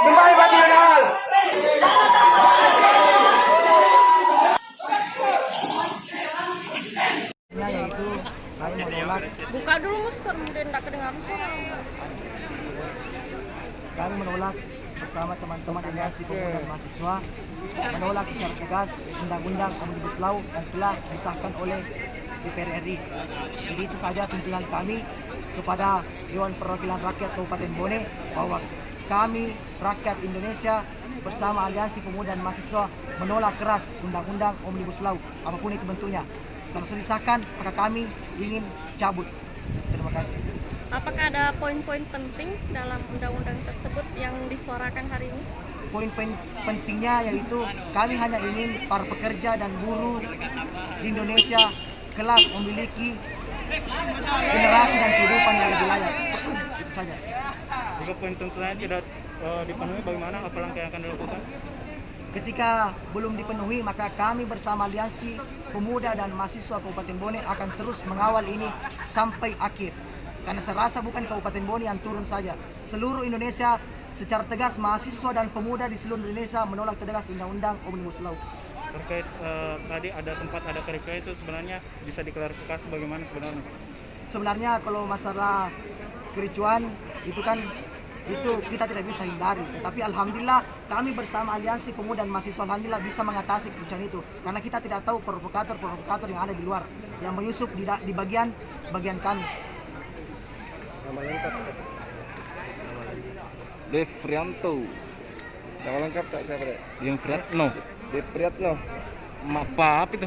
Kembali Pak Nasional. Yaitu kami menolak Buka dulu masker, kemudian tidak kedengaran suara. kami menolak bersama teman-teman aliansi pemuda dan mahasiswa menolak secara tegas undang-undang Omnibus Law yang telah disahkan oleh DPR RI. Jadi itu saja tuntunan kami kepada Dewan Perwakilan Rakyat Kabupaten Bone bahwa kami rakyat Indonesia bersama aliansi pemuda dan mahasiswa menolak keras undang-undang Omnibus Law apapun itu bentuknya. Kalau sudah disahkan maka kami ingin cabut. Terima kasih. Apakah ada poin-poin penting dalam undang-undang tersebut yang disuarakan hari ini? Poin-poin pentingnya yaitu kami hanya ingin para pekerja dan buruh di Indonesia kelak memiliki generasi dan kehidupan yang lebih layak. Itu saja. Jika poin tuntutannya tidak dipenuhi, bagaimana apa langkah yang akan dilakukan? Ketika belum dipenuhi, maka kami bersama aliansi pemuda dan mahasiswa Kabupaten Bone akan terus mengawal ini sampai akhir. Karena saya rasa bukan Kabupaten Bone yang turun saja. Seluruh Indonesia secara tegas mahasiswa dan pemuda di seluruh Indonesia menolak tegas undang-undang Omnibus Law. Terkait tadi sempat ada kericuhan itu sebenarnya bisa diklarifikasi bagaimana sebenarnya? Sebenarnya kalau masalah kericuhan itu kan itu kita tidak bisa hindari. Tapi alhamdulillah kami bersama aliansi pemuda dan mahasiswa alhamdulillah bisa mengatasi kericuhan itu. Karena kita tidak tahu provokator yang ada di luar yang menyusup di bagian kami. Nama lengkap. Devrianto. Nama lengkap tak siapa dek? Yang Friatno. Devriatno. Apa itu?